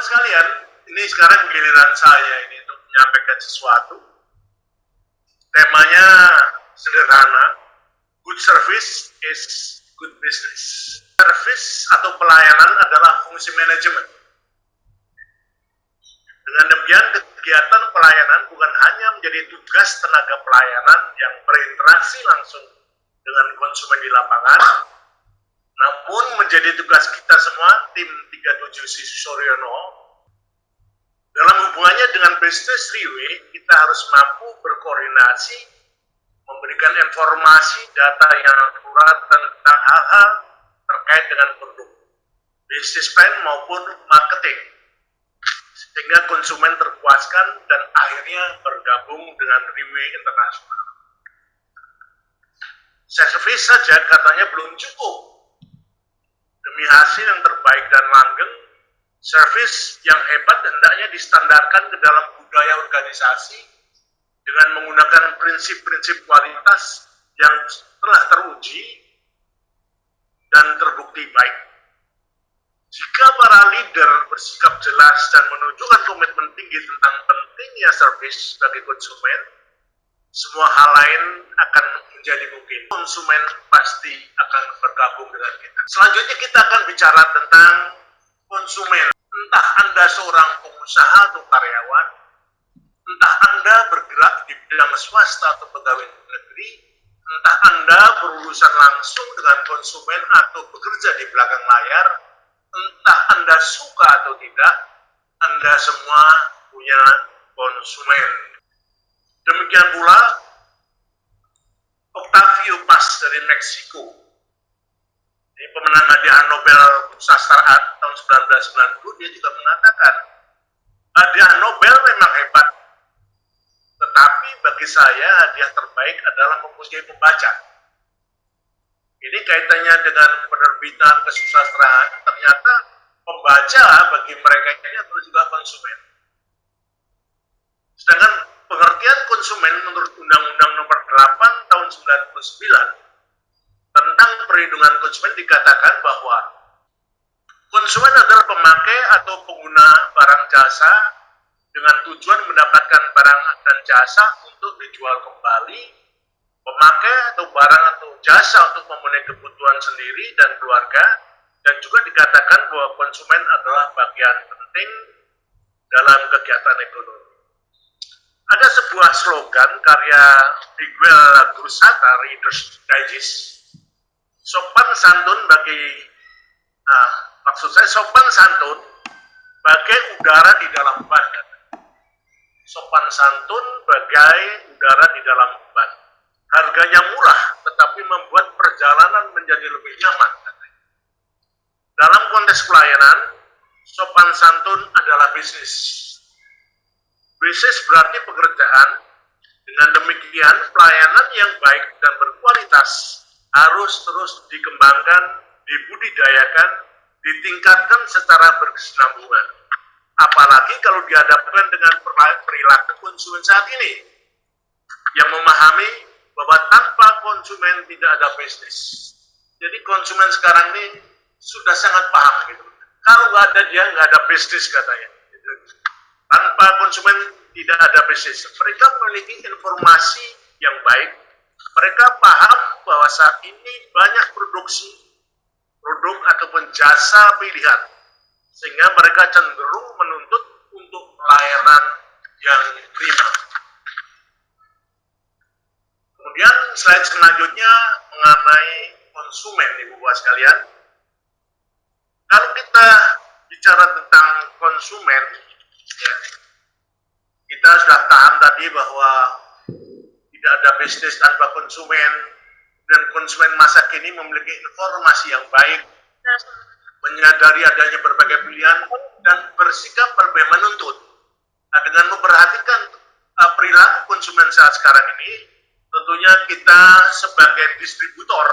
sekalian, ini sekarang giliran saya ini untuk menyampaikan sesuatu. Temanya sederhana, good service is good business. Service atau pelayanan adalah fungsi manajemen. Dengan demikian, kegiatan pelayanan bukan hanya menjadi tugas tenaga pelayanan yang berinteraksi langsung dengan konsumen di lapangan, namun menjadi tugas kita semua, tim 37 Sisi Soryono. Dalam hubungannya dengan bisnis Riwe, kita harus mampu berkoordinasi, memberikan informasi, data yang akurat tentang hal-hal terkait dengan produk, bisnis plan maupun marketing, sehingga konsumen terpuaskan dan akhirnya bergabung dengan Riwe Internasional. Servis saja katanya belum cukup. Demi hasil yang terbaik dan langgeng, servis yang hebat hendaknya distandarkan ke dalam budaya organisasi dengan menggunakan prinsip-prinsip kualitas yang telah teruji dan terbukti baik. Jika para leader bersikap jelas dan menunjukkan komitmen tinggi tentang pentingnya servis bagi konsumen, semua hal lain akan menjadi mungkin. Konsumen pasti akan bergabung dengan kita. Selanjutnya kita akan bicara tentang konsumen. Entah Anda seorang pengusaha atau karyawan, entah Anda bergerak di bidang swasta atau pegawai negeri, entah Anda berurusan langsung dengan konsumen atau bekerja di belakang layar, entah Anda suka atau tidak, Anda semua punya konsumen. Demikian pula Octavio Paz dari Meksiko, ini pemenang hadiah Nobel Sastra tahun 1990, dia juga mengatakan, hadiah Nobel memang hebat, tetapi bagi saya hadiah terbaik adalah mempunyai pembaca. Ini kaitannya dengan penerbitan kesusastraan, ternyata pembaca bagi mereka ini adalah juga konsumen. Sedangkan pengertian konsumen menurut Undang-Undang Nomor 8 tahun 99 tentang perlindungan konsumen dikatakan bahwa konsumen adalah pemakai atau pengguna barang jasa dengan tujuan mendapatkan barang dan jasa untuk dijual kembali, pemakai atau barang atau jasa untuk memenuhi kebutuhan sendiri dan keluarga, dan juga dikatakan bahwa konsumen adalah bagian penting dalam kegiatan ekonomi. Ada sebuah slogan karya Miguel Cruzata, Reader's Digest, sopan santun sopan santun bagai udara di dalam ban. Sopan santun bagai udara di dalam ban. Harganya murah, tetapi membuat perjalanan menjadi lebih nyaman. Dalam konteks pelayanan, sopan santun adalah bisnis. Bisnis berarti pekerjaan. Dengan demikian, pelayanan yang baik dan berkualitas harus terus dikembangkan, dibudidayakan, ditingkatkan secara berkesinambungan. Apalagi kalau dihadapkan dengan perilaku konsumen saat ini, yang memahami bahwa tanpa konsumen tidak ada bisnis. Jadi konsumen sekarang ini sudah sangat paham gitu. Kalau nggak ada dia, nggak ada bisnis katanya. Gitu. Tanpa konsumen tidak ada bisnis. Mereka memiliki informasi yang baik. Mereka paham bahwa saat ini banyak produk ataupun jasa pilihan, sehingga mereka cenderung menuntut untuk pelayanan yang prima. Kemudian slide selanjutnya mengenai konsumen, Ibu Bapak sekalian. Kalau kita bicara tentang konsumen, ya, kita sudah paham tadi bahwa tidak ada bisnis tanpa konsumen, dan konsumen masa kini memiliki informasi yang baik, menyadari adanya berbagai pilihan, dan bersikap lebih menuntut. Nah, dengan memperhatikan perilaku konsumen saat sekarang ini, tentunya kita sebagai distributor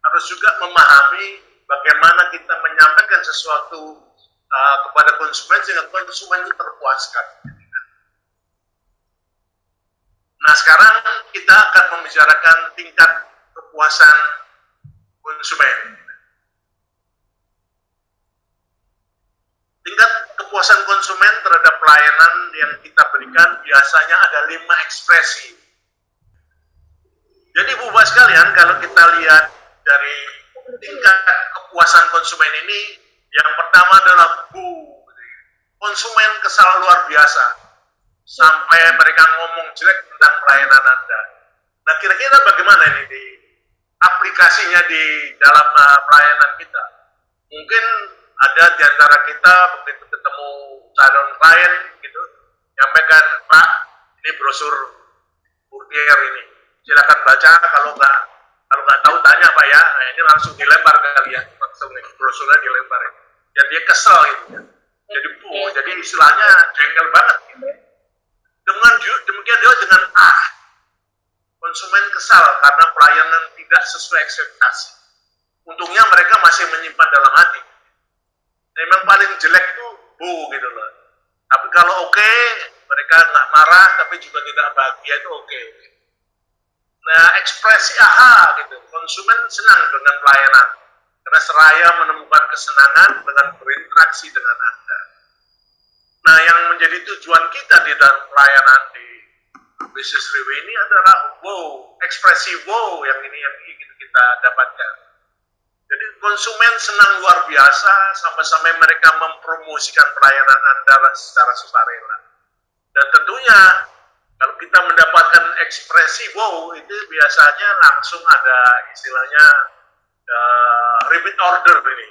harus juga memahami bagaimana kita menyampaikan sesuatu kepada konsumen sehingga konsumen itu terpuaskan. Nah, sekarang kita akan membicarakan tingkat kepuasan konsumen. Tingkat kepuasan kepuasan konsumen terhadap pelayanan yang kita berikan biasanya ada 5 ekspresi. Jadi Bapak sekalian, kalau kita lihat dari tingkat kepuasan konsumen ini, yang pertama adalah konsumen kesal luar biasa, sampai mereka ngomong jelek tentang pelayanan Anda. Nah, kira-kira bagaimana ini di aplikasinya di dalam pelayanan kita? Mungkin ada di antara kita begitu ketemu calon klien gitu, nyampaikan, Pak, ini brosur Courier ini, silakan baca, kalau nggak tahu tanya Pak ya. Nah, ini langsung dilempar kali ya, langsung brosurnya dilempar ya. Dan dia kesel gitu ya. Jadi istilahnya jengkel banget gitu. Demikian juga dengan konsumen kesal karena pelayanan tidak sesuai ekspektasi. Untungnya mereka masih menyimpan dalam hati. Memang paling jelek itu gitu loh. Tapi kalau oke, mereka nggak marah tapi juga tidak bahagia, itu oke. Nah, ekspresi gitu, konsumen senang dengan pelayanan karena seraya menemukan kesenangan dengan berinteraksi dengan Anda. Nah, yang menjadi tujuan kita di dalam pelayanan di Business Review ini adalah ekspresi yang ingin kita dapatkan. Jadi konsumen senang luar biasa sampai-sampai mereka mempromosikan pelayanan Anda secara sukarela. Dan tentunya kalau kita mendapatkan ekspresi itu biasanya langsung ada istilahnya repeat order ini.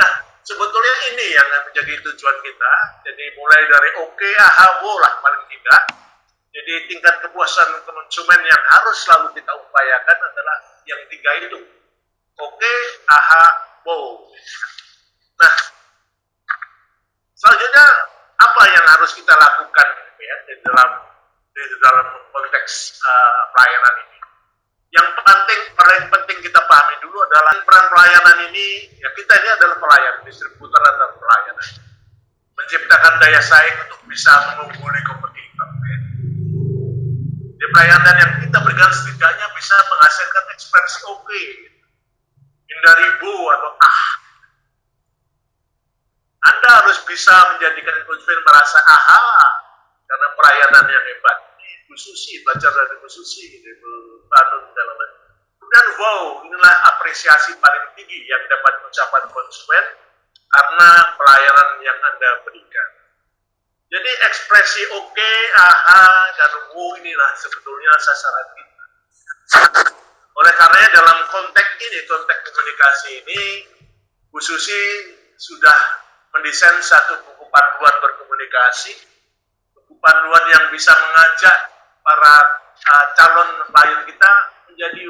Nah, sebetulnya ini yang menjadi tujuan kita. Jadi mulai dari lah paling tidak. Jadi tingkat kepuasan konsumen yang harus selalu kita upayakan adalah yang 3 itu. Nah, selanjutnya apa yang harus kita lakukan ya, di dalam konteks pelayanan ini? Yang paling penting kita pahami dulu adalah peran pelayanan ini, ya kita ini adalah pelayan, distributor adalah pelayanan. Menciptakan daya saing untuk bisa mengungguli kompetitor. Ya. Di pelayanan yang kita berikan setidaknya bisa menghasilkan ekspresi hindari atau Anda harus bisa menjadikan konsumen merasa karena pelayanan yang hebat. Bu Susi, belajar dari Bu Susi, kemudian inilah apresiasi paling tinggi yang dapat ucapan konsumen karena pelayanan yang Anda berikan. Jadi ekspresi dan inilah sebetulnya sasaran kita. Oleh karenanya dalam konteks komunikasi ini, Bu Susi sudah mendesain satu buku panduan berkomunikasi, buku panduan yang bisa mengajak para calon klien kita menjadi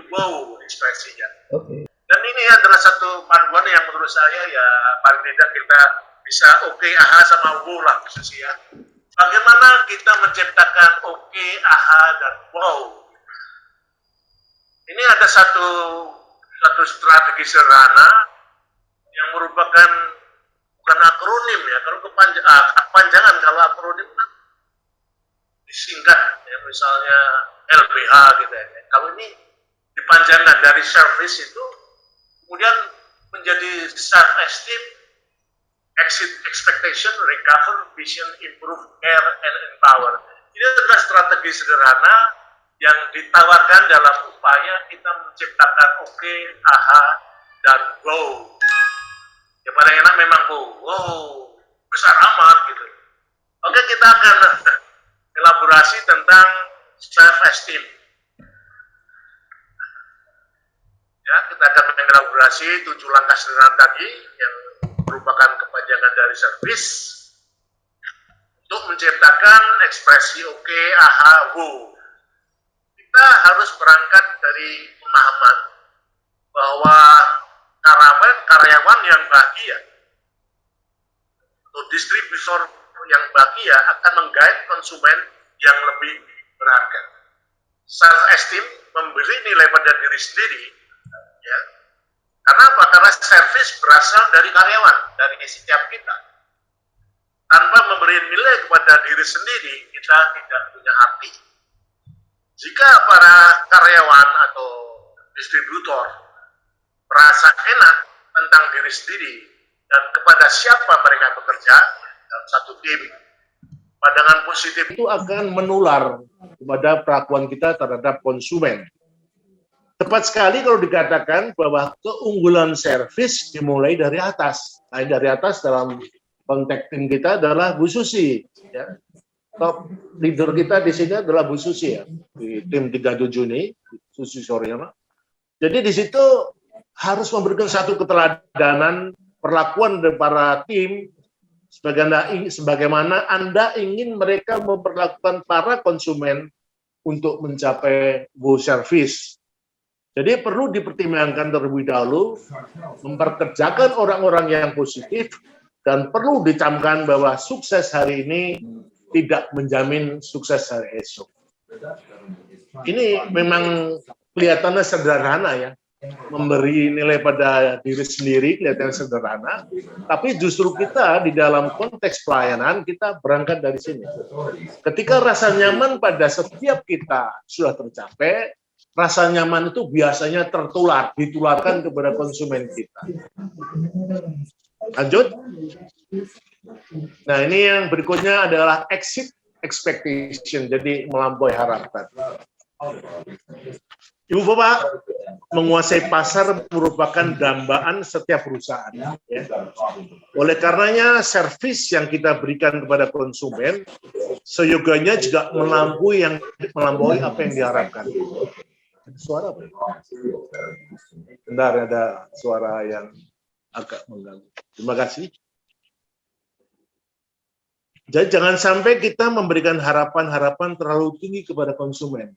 ekspresinya. Okay. Dan ini adalah satu panduan yang menurut saya ya paling tidak kita bisa sama lah Bu Susi ya. Bagaimana kita menciptakan dan Ini ada satu strategi sederhana yang merupakan bukan akronim ya. Kalau kepanjangan, kalau akronim kan disingkat ya, misalnya LBH gitu ya. Kalau ini dipanjangkan dari service itu kemudian menjadi self esteem, exit expectation, recover, vision, improve, care, and empower. Ini adalah strategi sederhana yang ditawarkan dalam upaya kita menciptakan dan Ya paling enak memang besar amat gitu. Oke, kita akan elaborasi tentang self esteem. Ya, kita akan mengelaborasi 7 langkah sederhana tadi yang merupakan kepanjangan dari service untuk menciptakan ekspresi Kita harus berangkat dari pemahaman bahwa karyawan yang bahagia atau distributor yang bahagia akan menggait konsumen yang lebih berharga. Self esteem memberi nilai pada diri sendiri, ya. Karena apa? Karena service berasal dari karyawan, dari setiap kita. Tanpa memberi nilai kepada diri sendiri, kita tidak punya arti. Jika para karyawan atau distributor merasa enak tentang diri sendiri dan kepada siapa mereka bekerja, dalam satu tim, pandangan positif itu akan menular kepada perlakuan kita terhadap konsumen. Tepat sekali kalau dikatakan bahwa keunggulan servis dimulai dari atas. Nah, dari atas dalam konteks tim kita adalah Bu Susi. Ya. Top leader kita di sini adalah Bu Susi ya, di tim 37 ini, Susi Soryana. Jadi di situ harus memberikan satu keteladanan perlakuan dari para tim sebagaimana Anda ingin mereka memperlakukan para konsumen untuk mencapai go service. Jadi perlu dipertimbangkan terlebih dahulu, memperkerjakan orang-orang yang positif, dan perlu dicamkan bahwa sukses hari ini tidak menjamin sukses hari esok. Ini memang kelihatannya sederhana ya, memberi nilai pada diri sendiri kelihatan sederhana, tapi justru kita di dalam konteks pelayanan kita berangkat dari sini. Ketika rasa nyaman pada setiap kita sudah tercapai, rasa nyaman itu biasanya ditularkan kepada konsumen kita. Lanjut. Nah, ini yang berikutnya adalah exit expectation, jadi melampaui harapan. Ibu Bapak, menguasai pasar merupakan dambaan setiap perusahaan. Ya. Oleh karenanya, servis yang kita berikan kepada konsumen seyogianya juga melampaui apa yang diharapkan. Suara apa? Bentar, ada suara yang agak mengganggu. Terima kasih. Jadi jangan sampai kita memberikan harapan-harapan terlalu tinggi kepada konsumen.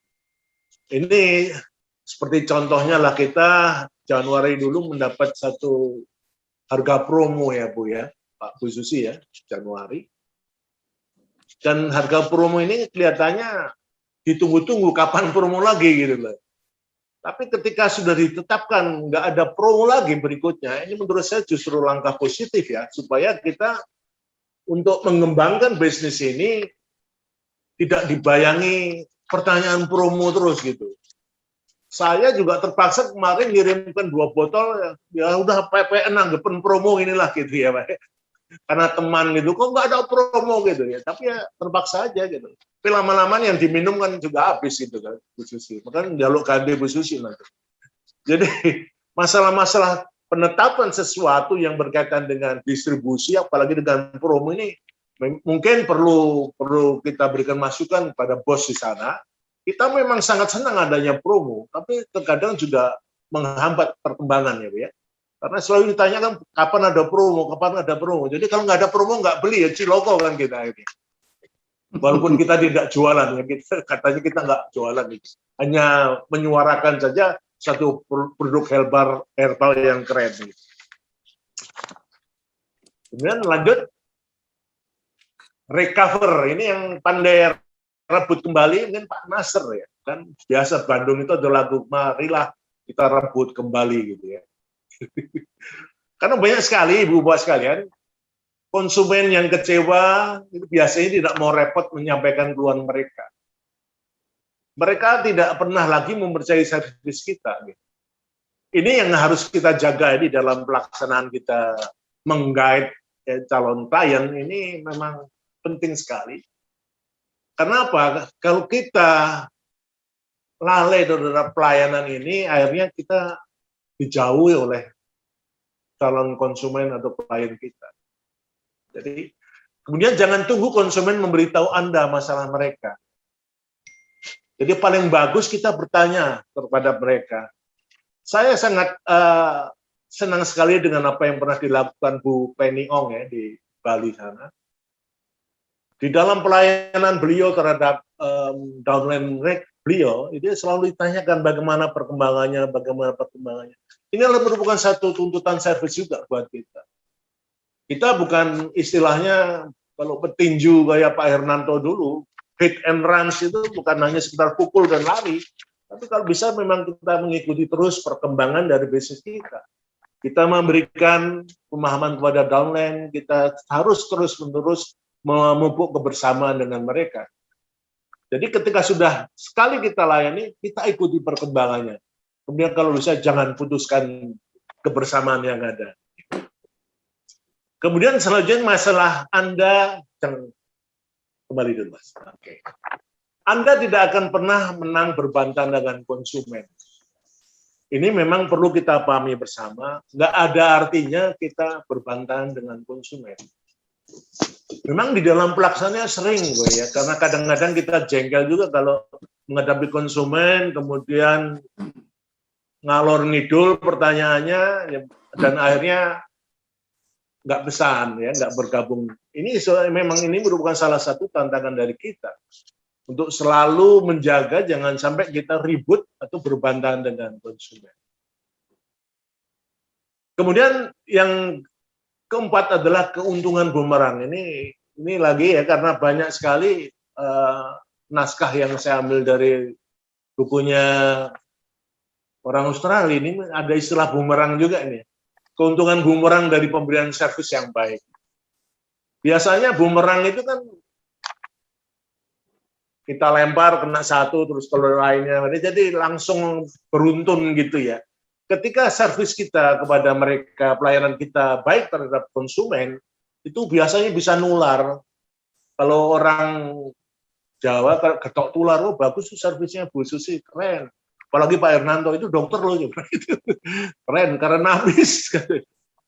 Ini seperti contohnya lah, kita Januari dulu mendapat satu harga promo ya Bu ya, Pak Bu Susi ya, Januari. Dan harga promo ini kelihatannya ditunggu-tunggu kapan promo lagi gitu loh. Tapi ketika sudah ditetapkan nggak ada promo lagi berikutnya, ini menurut saya justru langkah positif ya, supaya kita untuk mengembangkan bisnis ini tidak dibayangi pertanyaan promo terus gitu. Saya juga terpaksa kemarin ngirimkan 2 botol, ya udah PPN anggapan promo inilah gitu ya Pak. Karena teman gitu, kok nggak ada promo gitu ya, tapi ya terpaksa aja gitu. Tapi lama-lama yang diminum kan juga habis gitu kan, Bu Susi. Makanya dialog ganti Bu Susi nanti. Jadi masalah-masalah penetapan sesuatu yang berkaitan dengan distribusi, apalagi dengan promo ini, mungkin perlu kita berikan masukan kepada bos di sana. Kita memang sangat senang adanya promo, tapi terkadang juga menghambat perkembangan ya. Karena selalu ditanyakan kapan ada promo, kapan ada promo. Jadi kalau nggak ada promo nggak beli ya ciloko kan kita ini. Walaupun kita tidak jualan ya, katanya kita nggak jualan, hanya menyuarakan saja satu produk herbal yang keren. Kemudian lanjut, recover, ini yang pandai rebut kembali mungkin Pak Nasr ya, kan biasa Bandung itu ada lagu marilah kita rebut kembali gitu ya. Karena banyak sekali ibu bapak sekalian, konsumen yang kecewa itu biasanya tidak mau repot menyampaikan keluhan mereka. Mereka tidak pernah lagi mempercayai servis kita. Ini yang harus kita jaga di dalam pelaksanaan kita menggait calon klien, ini memang penting sekali. Karena apa? Kalau kita lalai terhadap pelayanan ini, akhirnya kita dijauhi oleh calon konsumen atau klien kita. Jadi, kemudian jangan tunggu konsumen memberitahu Anda masalah mereka. Jadi paling bagus kita bertanya kepada mereka. Saya sangat senang sekali dengan apa yang pernah dilakukan Bu Penny Ong ya di Bali sana. Di dalam pelayanan beliau terhadap downline beliau, itu selalu ditanyakan bagaimana perkembangannya. Ini adalah merupakan satu tuntutan servis juga buat kita. Kita bukan istilahnya kalau petinju kayak Pak Hernanto dulu, hit and runs itu bukan hanya sekedar pukul dan lari, tapi kalau bisa memang kita mengikuti terus perkembangan dari bisnis kita. Kita memberikan pemahaman kepada downline, kita harus terus-menerus memupuk kebersamaan dengan mereka. Jadi ketika sudah sekali kita layani, kita ikuti perkembangannya. Kemudian kalau bisa jangan putuskan kebersamaan yang ada. Kemudian selanjutnya masalah Anda, kembali dulu Mas. Oke. Anda tidak akan pernah menang berbantahan dengan konsumen. Ini memang perlu kita pahami bersama, nggak ada artinya kita berbantahan dengan konsumen. Memang di dalam pelaksanaannya sering, ya, karena kadang-kadang kita jengkel juga kalau menghadapi konsumen, kemudian ngalor ngidul pertanyaannya, dan akhirnya nggak pesan, ya, nggak bergabung. Memang ini merupakan salah satu tantangan dari kita untuk selalu menjaga jangan sampai kita ribut atau berbantahan dengan konsumen. Kemudian yang keempat adalah keuntungan bumerang. Ini lagi ya, karena banyak sekali naskah yang saya ambil dari bukunya orang Australia, ini ada istilah bumerang juga ini. Keuntungan bumerang dari pemberian servis yang baik. Biasanya bumerang itu kan kita lempar kena satu terus kalau lainnya, jadi langsung beruntun gitu ya. Ketika servis kita kepada mereka, pelayanan kita baik terhadap konsumen, itu biasanya bisa nular. Kalau orang Jawa ketok tular, oh bagus servisnya Bu Susi, keren. Apalagi Pak Hernanto itu dokter loh, keren karena habis.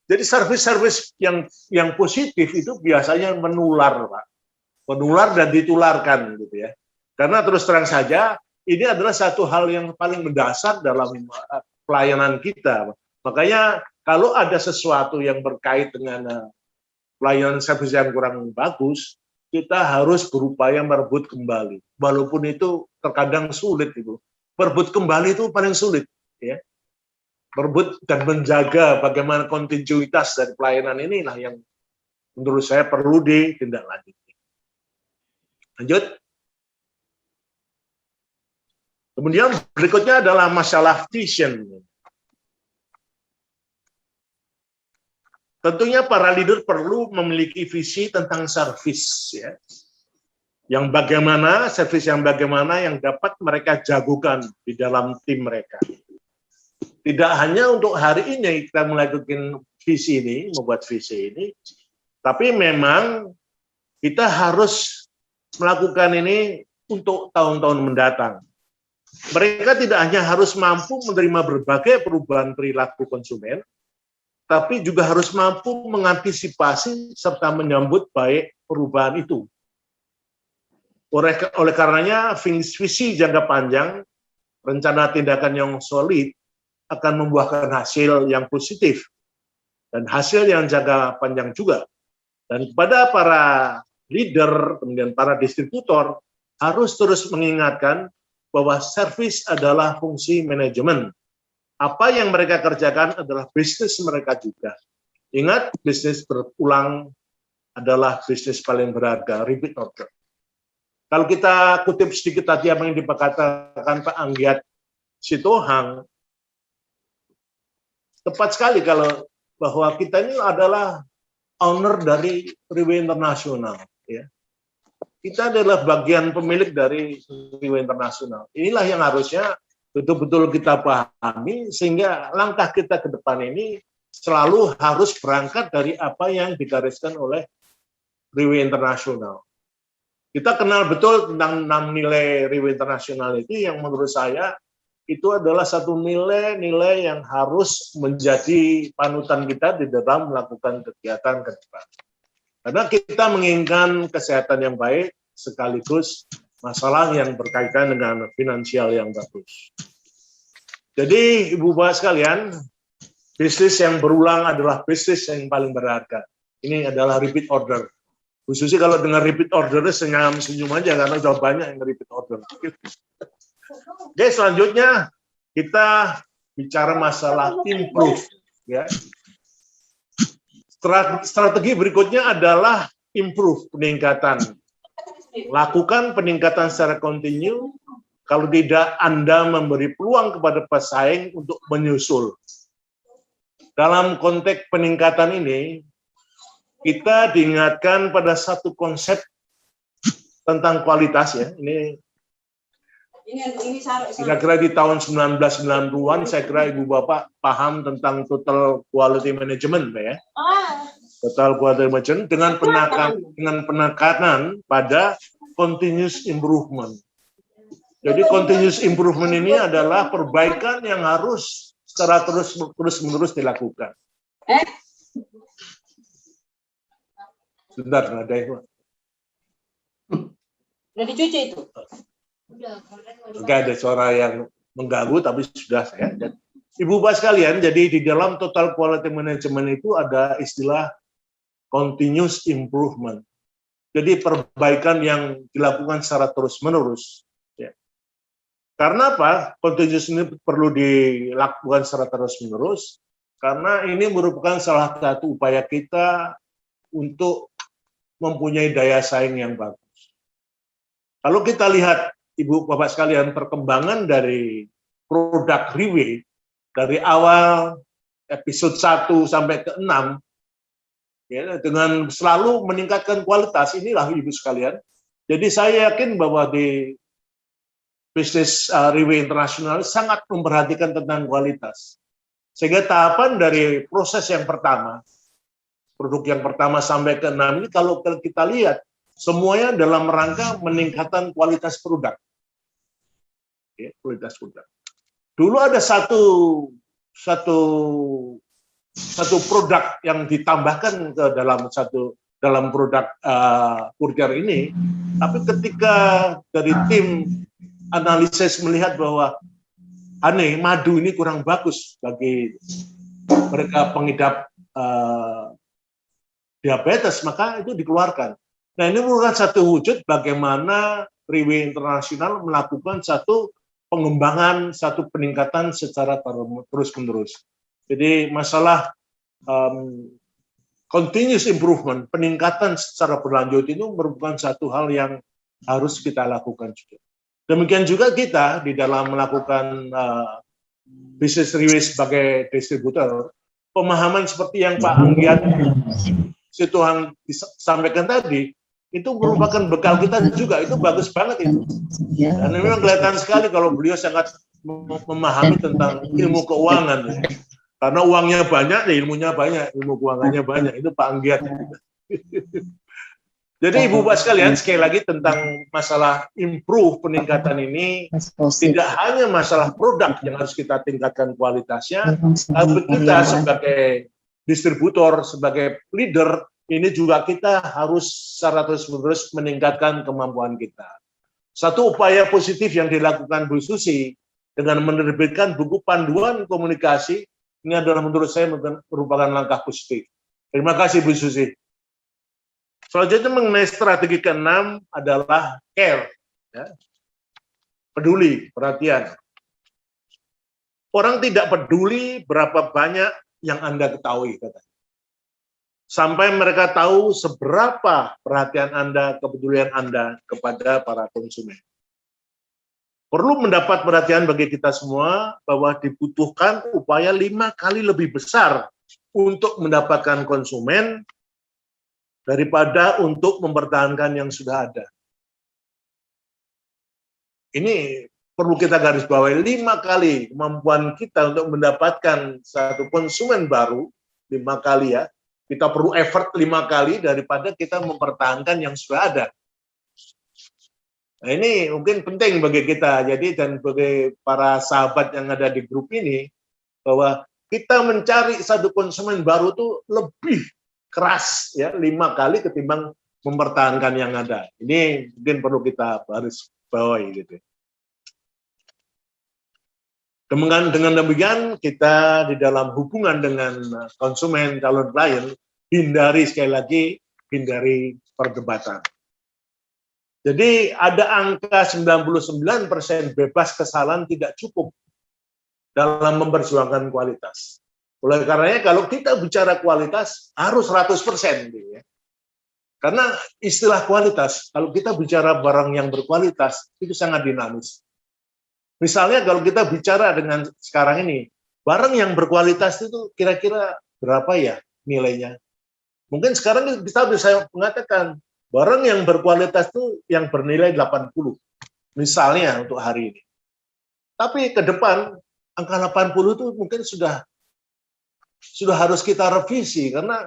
Jadi servis-servis yang positif itu biasanya menular, Pak. Menular dan ditularkan gitu ya. Karena terus terang saja ini adalah satu hal yang paling mendasar dalam pelayanan kita. Makanya kalau ada sesuatu yang berkait dengan pelayanan servis yang kurang bagus, kita harus berupaya merebut kembali. Walaupun itu terkadang sulit itu. Merebut kembali itu paling sulit, ya. Merebut dan menjaga bagaimana kontinuitas dari pelayanan inilah yang menurut saya perlu ditindaklanjuti. Lanjut. Kemudian berikutnya adalah masalah vision. Tentunya para leader perlu memiliki visi tentang servis, ya. Yang bagaimana, servis yang bagaimana yang dapat mereka jagokan di dalam tim mereka. Tidak hanya untuk hari ini kita melakukan visi ini, membuat visi ini, tapi memang kita harus melakukan ini untuk tahun-tahun mendatang. Mereka tidak hanya harus mampu menerima berbagai perubahan perilaku konsumen, tapi juga harus mampu mengantisipasi serta menyambut baik perubahan itu. Oleh karenanya, visi jangka panjang, rencana tindakan yang solid akan membuahkan hasil yang positif dan hasil yang jangka panjang juga. Dan kepada para leader, kemudian para distributor, harus terus mengingatkan bahwa servis adalah fungsi manajemen. Apa yang mereka kerjakan adalah bisnis mereka juga. Ingat, bisnis berulang adalah bisnis paling berharga, repeat order. Kalau kita kutip sedikit tadi apa yang dikatakan Pak Anggiat Sitohang, tepat sekali kalau bahwa kita ini adalah owner dari Riway Internasional, ya. Kita adalah bagian pemilik dari Riway Internasional. Inilah yang harusnya betul-betul kita pahami sehingga langkah kita ke depan ini selalu harus berangkat dari apa yang digariskan oleh Riway Internasional. Kita kenal betul tentang 6 nilai Riway Internasional itu yang menurut saya itu adalah satu nilai-nilai yang harus menjadi panutan kita di dalam melakukan kegiatan ke depan. Karena kita menginginkan kesehatan yang baik sekaligus masalah yang berkaitan dengan finansial yang bagus. Jadi Ibu Bapak sekalian, bisnis yang berulang adalah bisnis yang paling berharga. Ini adalah repeat order. Khususnya kalau dengan repeat order senyum aja karena sudah banyak yang repeat order. Oke, selanjutnya kita bicara masalah improve, ya. Strategi berikutnya adalah improve, peningkatan. Lakukan peningkatan secara kontinu, kalau tidak Anda memberi peluang kepada pesaing untuk menyusul. Dalam konteks peningkatan ini, kita diingatkan pada satu konsep tentang kualitas, ya. Ini kira-kira di tahun 1990-an saya kira Ibu Bapak paham tentang total quality management, ya. Total quality management dengan penekanan pada continuous improvement. Jadi continuous improvement ini adalah perbaikan yang harus secara terus-menerus dilakukan. Sebentar, ada itu. Udah dicuci itu? Oke, ada suara yang mengganggu, tapi sudah saya. Ibu Bapak sekalian, jadi di dalam total quality management itu ada istilah continuous improvement. Jadi perbaikan yang dilakukan secara terus-menerus. Ya. Karena apa? Continuous ini perlu dilakukan secara terus-menerus, karena ini merupakan salah satu upaya kita untuk mempunyai daya saing yang bagus. Kalau kita lihat, Ibu Bapak sekalian, perkembangan dari produk Riway, dari awal episode 1 sampai ke 6, ya, dengan selalu meningkatkan kualitas, inilah Ibu sekalian. Jadi saya yakin bahwa di bisnis Riway Internasional sangat memperhatikan tentang kualitas. Sehingga tahapan dari proses yang pertama, produk yang pertama sampai ke 6 ini, kalau kita lihat, semuanya dalam rangka meningkatkan kualitas produk. Ya, kualitas produk. Dulu ada satu produk yang ditambahkan ke dalam produk Courier ini, tapi ketika dari tim analisis melihat bahwa aneh, madu ini kurang bagus bagi mereka pengidap diabetes, maka itu dikeluarkan. Nah, ini merupakan satu wujud bagaimana Riway Internasional melakukan satu pengembangan, satu peningkatan secara terus-menerus. Jadi masalah continuous improvement, peningkatan secara berlanjut itu merupakan satu hal yang harus kita lakukan juga. Demikian juga kita di dalam melakukan bisnis Riway sebagai distributor, pemahaman seperti yang Pak Anggiat Situhan disampaikan tadi, itu merupakan bekal kita juga, itu bagus banget itu. Dan memang kelihatan sekali kalau beliau sangat memahami tentang ilmu keuangan. Karena uangnya banyak, ilmunya banyak, ilmu keuangannya banyak. Itu Pak Anggiat. Jadi Ibu Bapak sekalian, sekali lagi tentang masalah improve, peningkatan ini, tidak hanya masalah produk yang harus kita tingkatkan kualitasnya, tapi kita sebagai distributor, sebagai leader, ini juga kita harus secara terus-menerus meningkatkan kemampuan kita. Satu upaya positif yang dilakukan Bu Susi dengan menerbitkan buku panduan komunikasi, ini adalah menurut saya merupakan langkah positif. Terima kasih Bu Susi. Selanjutnya mengenai strategi ke-6 adalah care, ya. Peduli, perhatian. Orang tidak peduli berapa banyak yang Anda ketahui, katanya. Sampai mereka tahu seberapa perhatian Anda, kepedulian Anda kepada para konsumen. Perlu mendapat perhatian bagi kita semua bahwa dibutuhkan upaya 5 kali lebih besar untuk mendapatkan konsumen daripada untuk mempertahankan yang sudah ada. Ini perlu kita garis bawahi, 5 kali kemampuan kita untuk mendapatkan satu konsumen baru, 5 kali ya, kita perlu effort 5 kali daripada kita mempertahankan yang sudah ada. Nah, ini mungkin penting bagi kita, jadi dan bagi para sahabat yang ada di grup ini, bahwa kita mencari satu konsumen baru itu lebih keras, ya, 5 kali ketimbang mempertahankan yang ada. Ini mungkin perlu kita garis bawahi gitu. Dengan demikian, kita di dalam hubungan dengan konsumen, calon klien, sekali lagi, hindari perdebatan. Jadi ada angka 99% bebas kesalahan tidak cukup dalam memperjuangkan kualitas. Oleh karenanya, kalau kita bicara kualitas, harus 100%. Ya. Karena istilah kualitas, kalau kita bicara barang yang berkualitas, itu sangat dinamis. Misalnya kalau kita bicara dengan sekarang ini, barang yang berkualitas itu kira-kira berapa ya nilainya? Mungkin sekarang kita bisa mengatakan, barang yang berkualitas itu yang bernilai 80, misalnya untuk hari ini. Tapi ke depan, angka 80 itu mungkin sudah harus kita revisi, karena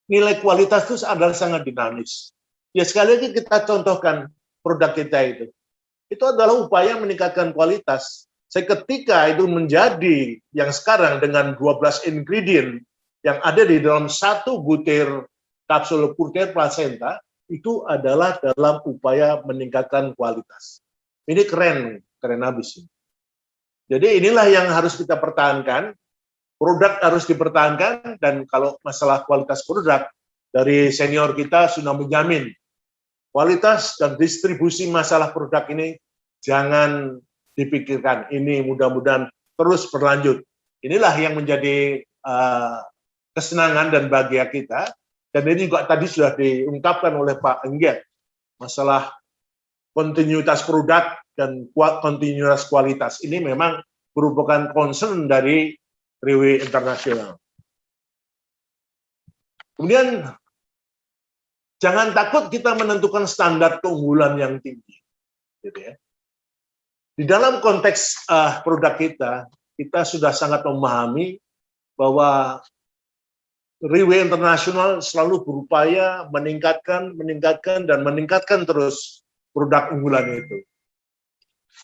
nilai kualitas itu adalah sangat dinamis. Ya sekali lagi kita contohkan produk kita itu adalah upaya meningkatkan kualitas. Seketika itu menjadi yang sekarang dengan 12 ingredient yang ada di dalam satu butir kapsul Purcare Placenta, itu adalah dalam upaya meningkatkan kualitas. Ini keren habis. Jadi inilah yang harus kita pertahankan. Produk harus dipertahankan, dan kalau masalah kualitas produk, dari senior kita sudah menjamin kualitas dan distribusi masalah produk ini jangan dipikirkan. Ini mudah-mudahan terus berlanjut. Inilah yang menjadi kesenangan dan bahagia kita. Dan ini juga tadi sudah diungkapkan oleh Pak Enggiat, masalah kontinuitas produk dan kontinuitas kualitas. Ini memang merupakan concern dari Riwi Internasional. Kemudian jangan takut kita menentukan standar keunggulan yang tinggi, gitu ya. Di dalam konteks produk kita sudah sangat memahami bahwa Riwi Internasional selalu berupaya meningkatkan terus produk unggulan itu.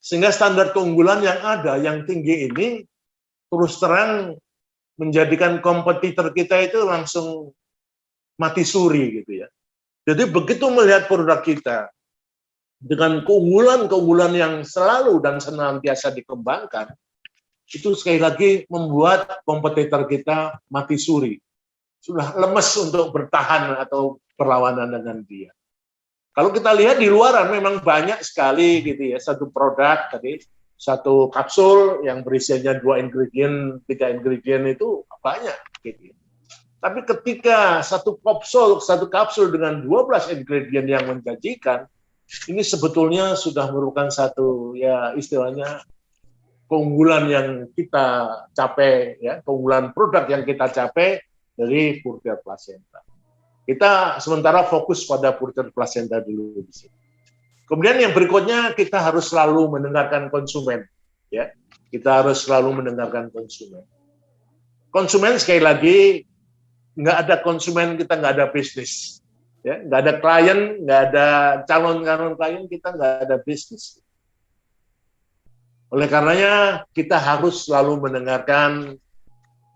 Sehingga standar keunggulan yang ada, yang tinggi ini, terus terang menjadikan kompetitor kita itu langsung mati suri gitu ya. Jadi begitu melihat produk kita dengan keunggulan-keunggulan yang selalu dan senantiasa dikembangkan, itu sekali lagi membuat kompetitor kita mati suri. Sudah lemes untuk bertahan atau berlawanan dengan dia. Kalau kita lihat di luaran memang banyak sekali gitu ya, satu produk tadi, satu kapsul yang berisinya 2 ingredient, 3 ingredient itu banyak gitu. Tapi ketika satu kapsul dengan 12 ingredient yang menjanjikan, ini sebetulnya sudah merupakan satu ya istilahnya keunggulan yang kita capai ya, keunggulan produk yang kita capai dari Purcare Placenta. Kita sementara fokus pada Purcare Placenta dulu di sini. Kemudian yang berikutnya kita harus selalu mendengarkan konsumen, ya. Kita harus selalu mendengarkan konsumen. Konsumen sekali lagi, nggak ada konsumen kita nggak ada bisnis, ya. Nggak ada klien, nggak ada calon klien kita nggak ada bisnis. Oleh karenanya kita harus selalu mendengarkan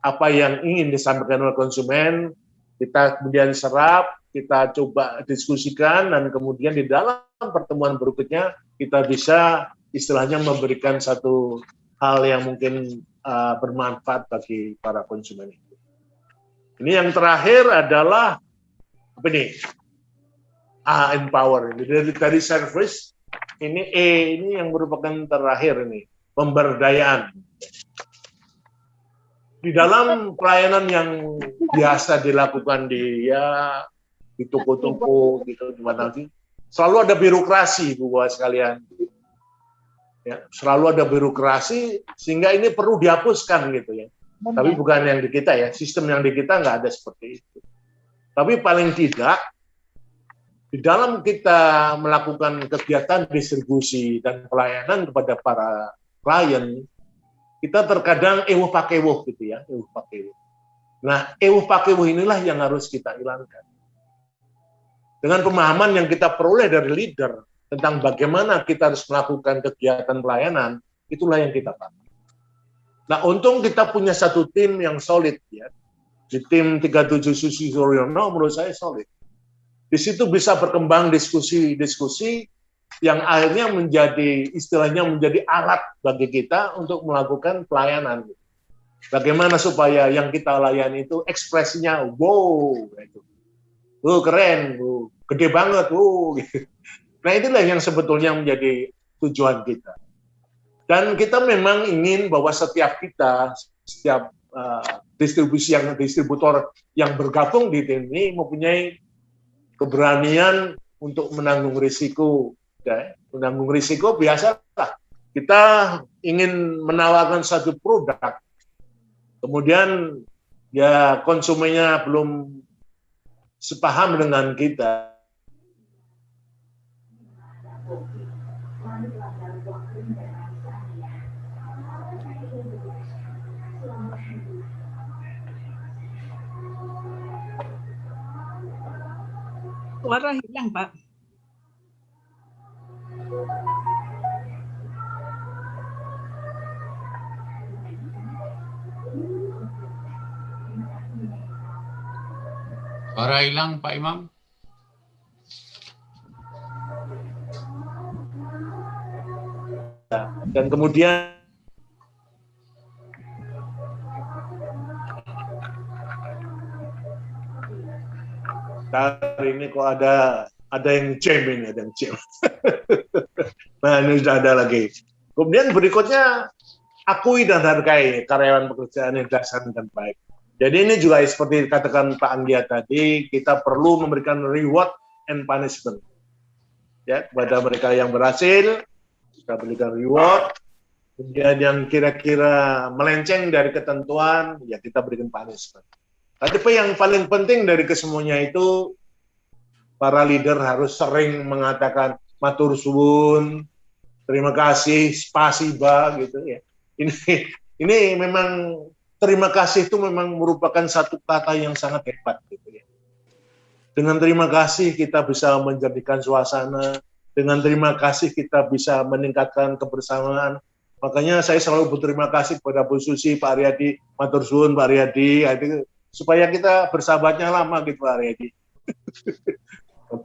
apa yang ingin disampaikan oleh konsumen, kita kemudian serap, kita coba diskusikan, dan kemudian di dalam pertemuan berikutnya kita bisa istilahnya memberikan satu hal yang mungkin bermanfaat bagi para konsumen itu. Ini yang terakhir adalah apa ini? Empower. Dari service ini ini yang merupakan terakhir ini, pemberdayaan. Di dalam pelayanan yang biasa dilakukan di toko-toko gitu di mana sih, selalu ada birokrasi, Bu Bapak sekalian. Ya, selalu ada birokrasi sehingga ini perlu dihapuskan gitu ya. Tapi bukan yang di kita ya, sistem yang di kita nggak ada seperti itu. Tapi paling tidak di dalam kita melakukan kegiatan distribusi dan pelayanan kepada para klien, kita terkadang ewuh pakewuh gitu ya, ewuh pakewuh. Nah, ewuh pakewuh inilah yang harus kita hilangkan. Dengan pemahaman yang kita peroleh dari leader tentang bagaimana kita harus melakukan kegiatan pelayanan, itulah yang kita pakai. Nah, untung kita punya satu tim yang solid ya. Di tim 37 Susi Suryono menurut saya solid. Di situ bisa berkembang diskusi-diskusi yang akhirnya menjadi istilahnya menjadi alat bagi kita untuk melakukan pelayanan. Bagaimana supaya yang kita layani itu ekspresinya wow, gitu. Keren, gede banget, gitu. Nah itulah yang sebetulnya menjadi tujuan kita. Dan kita memang ingin bahwa setiap distributor yang bergabung di tim ini mempunyai keberanian untuk menanggung risiko. Ya. Menanggung risiko biasalah. Kita ingin menawarkan satu produk, kemudian ya konsumennya belum sepaham dengan kita. Suara hilang, Pak. Suara hilang, Pak Imam. Dan kemudian hari ini kok ada yang jam ini, ada yang jam. Nah, ini sudah ada lagi. Kemudian berikutnya, akui dan hargai karyawan pekerjaan yang dasar dan baik. Jadi ini juga seperti dikatakan Pak Anggia tadi, kita perlu memberikan reward and punishment. Ya, kepada mereka yang berhasil, kita berikan reward. Kemudian yang kira-kira melenceng dari ketentuan, ya kita berikan punishment. Tapi yang paling penting dari kesemuanya itu, para leader harus sering mengatakan matur suwun, terima kasih, spasiba gitu ya. Ini memang terima kasih itu memang merupakan satu kata yang sangat hebat gitu ya. Dengan terima kasih kita bisa menjadikan suasana, dengan terima kasih kita bisa meningkatkan kebersamaan. Makanya saya selalu berterima kasih kepada Bu Susi, Pak Aryadi, matur suwun Pak Aryadi, supaya kita bersahabatnya lama gitu Pak Aryadi.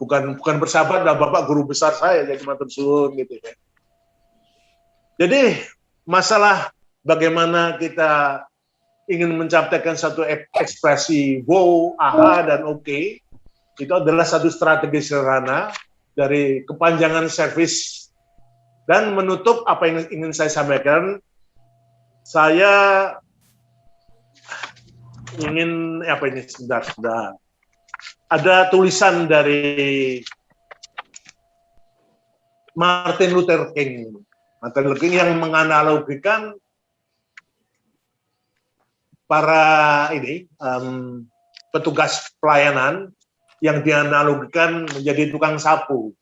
bukan bersahabat lah, Bapak guru besar saya jadi matur suwun gitu ya. Jadi masalah bagaimana kita ingin mencapaikan satu ekspresi wow, aha, dan oke, itu adalah satu strategi sederhana dari kepanjangan servis. Dan menutup apa yang ingin saya sampaikan, saya ingin sebentar. Ada tulisan dari Martin Luther King. Martin Luther King yang menganalogikan para petugas pelayanan yang dianalogikan menjadi tukang sapu.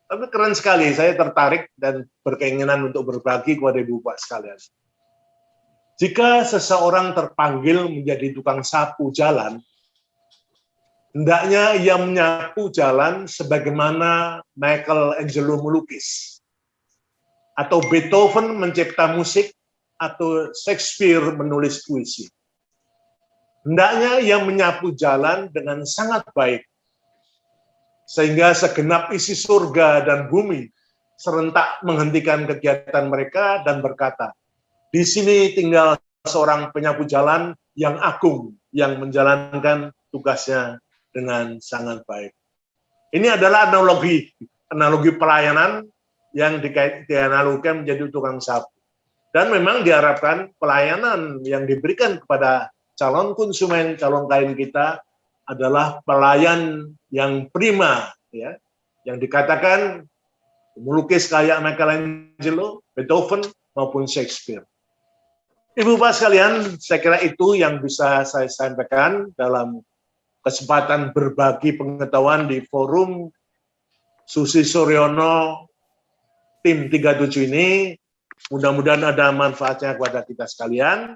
Tapi keren sekali, saya tertarik dan berkeinginan untuk berbagi kepada Ibu Bapak sekalian. Jika seseorang terpanggil menjadi tukang sapu jalan, hendaknya ia menyapu jalan sebagaimana Michelangelo melukis, atau Beethoven mencipta musik, atau Shakespeare menulis puisi. Hendaknya ia menyapu jalan dengan sangat baik, sehingga segenap isi surga dan bumi serentak menghentikan kegiatan mereka dan berkata, di sini tinggal seorang penyapu jalan yang agung, yang menjalankan tugasnya dengan sangat baik. Ini adalah analogi pelayanan yang dianalogikan menjadi tukang sapu. Dan memang diharapkan pelayanan yang diberikan kepada calon konsumen, calon klien kita adalah pelayan yang prima, ya, yang dikatakan melukis kayak Michelangelo, Beethoven, maupun Shakespeare. Ibu Bapak sekalian, saya kira itu yang bisa saya sampaikan dalam kesempatan berbagi pengetahuan di forum Susi Suryono tim 37 ini. Mudah-mudahan ada manfaatnya kepada kita sekalian.